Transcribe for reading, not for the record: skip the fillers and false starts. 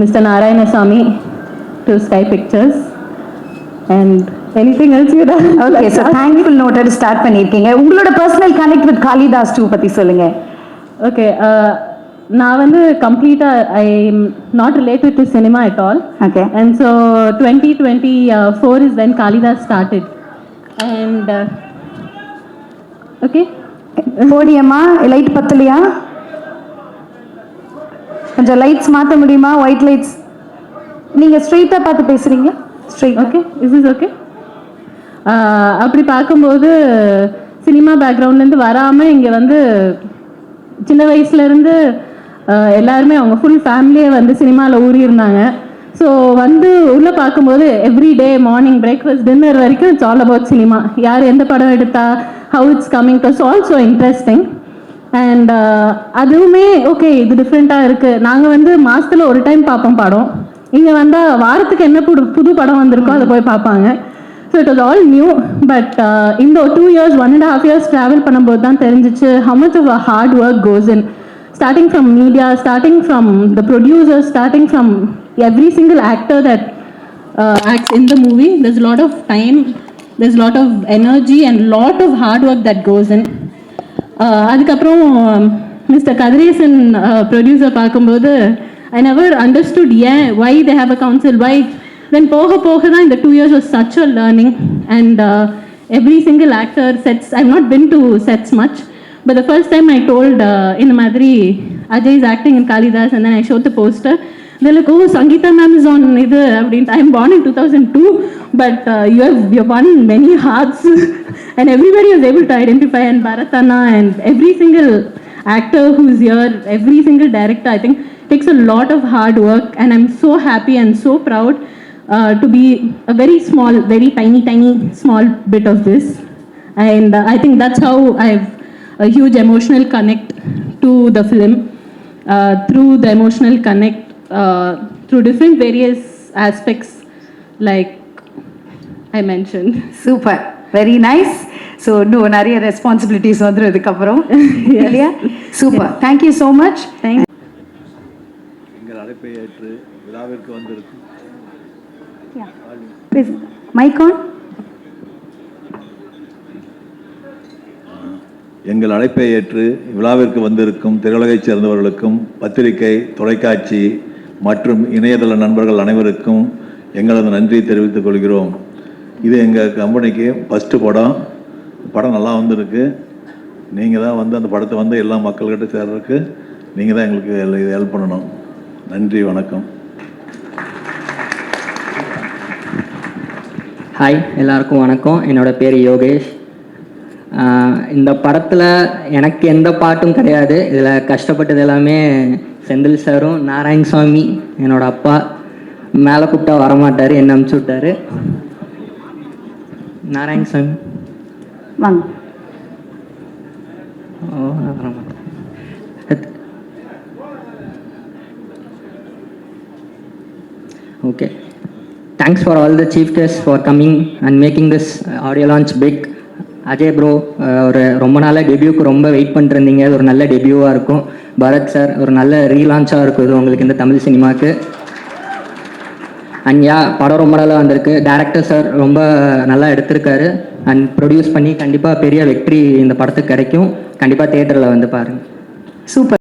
Mr. Narayanasamy to Sky Pictures and anything else you know. Okay, so thankful note to start பண்ணிருக்கீங்க. உங்களோட personal connect with Kalidas too பத்தி சொல்லுங்க. Okay, நான் வந்து complete I'm not related to cinema at all. Okay. And so 2024 is when Kalidas started. And okay. போடியம்மா light பத்தலையா? கொஞ்சம் lights மாற்ற முடியுமா? White lights. நீங்கள் ஸ்ட்ரெயிட்டாக பார்த்து பேசுகிறீங்க. Straight. Okay, is is okay. அப்படி பார்க்கும்போது சினிமா பேக்ரவுண்ட்லேருந்து வராமல் இங்கே வந்து சின்ன வயசுலேருந்து எல்லாருமே அவங்க ஃபுல் ஃபேமிலியே வந்து சினிமாவில் ஊறி இருந்தாங்க. ஸோ வந்து உள்ளே பார்க்கும்போது every day morning breakfast dinner வரைக்கும் இட்ஸ் ஆல் அபவுட் சினிமா. யார் எந்த படம் எடுத்தா, how it's coming to also interesting. And அதுவுமே ஓகே இது டிஃப்ரெண்ட்டாக இருக்குது. நாங்கள் வந்து மாதத்தில் ஒரு டைம் பார்ப்போம் படம். இங்கே வந்தால் வாரத்துக்கு என்ன புது படம் வந்திருக்கோ அதை போய் பார்ப்பாங்க. So it was all new. But இந்த 2 years 1.5 years ட்ராவல் பண்ணும்போது தான் தெரிஞ்சிச்சு how much of a hard work goes in. Starting from media, starting from the producers, starting from every single actor that acts in the movie. There's a lot of time, there's a lot of energy and lot of hard work that goes in. அதுக்கப்புறம் mister Kathiresan producer பார்க்கும்போது I never understood ஏன் வை they have a council வை. தென் போக போக தான் இந்த 2 years was such a learning. And every single actor sets I not been to sets much, but the first time I told இந்த மாதிரி Ajay is acting in Kalidas and then I shot the poster. They're like, oh, Sangeeta ma'am is on இது அப்படின்ட்டு. I'm born in 2002, but you have won many hearts and everybody was able to identify, and Bharat Anna and every single actor who's here, every single director, I think takes a lot of hard work, and I'm so happy and so proud to be a very small, very tiny small bit of this. And I think that's how I have a huge emotional connect to the film, through the emotional connect through different various aspects like I mentioned. Super, very nice. So no நிறைய responsibilities வந்துறதுக்கு அப்புறம் இல்லையா? Super, thank you so much. Thank you. எங்கள் அழைப்பை ஏற்று விழாவிற்கு வந்திருக்கும் mic on. எங்கள் அழைப்பை ஏற்று விழாவிற்கு வந்திருக்கும் திரையுலகைச் சேர்ந்தவர்களுக்கும் பத்திரிகை, தொலைக்காட்சி மற்றும் இணையதள நண்பர்கள் அனைவருக்கும் எங்களது நன்றியை தெரிவித்துக் கொள்கிறோம். இது எங்கள் கம்பெனிக்கு ஃபஸ்ட்டு படம். படம் நல்லா வந்திருக்கு. நீங்கள் தான் வந்து அந்த படத்தை வந்து எல்லா மக்கள்கிட்ட சேர்றதுக்கு நீங்கள் தான் எங்களுக்கு இது ஹெல்ப் பண்ணணும். நன்றி, வணக்கம். ஹாய், எல்லாருக்கும் வணக்கம். என்னோடய பேர் யோகேஷ். இந்த படத்தில் எனக்கு எந்த பாட்டும் கிடையாது. இதில் கஷ்டப்பட்டது எல்லாமே செந்தில் சாரும் நாராயணசாமி, என்னோடய அப்பா. மேலே கூப்பிட்டா வரமாட்டார், என்ன அனுப்பிச்சி விட்டார். நாராயணசாமி வாங்க. Okay, thanks for all the chief guest for coming and making this audio launch big. Ajay bro ஒரு ரொம்ப நாளாக டெபியூக்கு ரொம்ப வெயிட் பண்ணிருந்தீங்க. அது ஒரு நல்ல டெபியூவாக இருக்கும். பரத் சார் ஒரு நல்ல ரீலான்ச்சாக இருக்கும் இது உங்களுக்கு இந்த தமிழ் சினிமாவுக்கு. அண்ட் படம் ரொம்ப நாளாக வந்திருக்கு. டேரக்டர் சார் ரொம்ப நல்லா எடுத்திருக்காரு. அண்ட் ப்ரொடியூஸ் பண்ணி கண்டிப்பாக பெரிய வெற்றி இந்த படத்துக்கு கிடைக்கும். கண்டிப்பாக தியேட்டரில் வந்து பாருங்கள். சூப்பர்.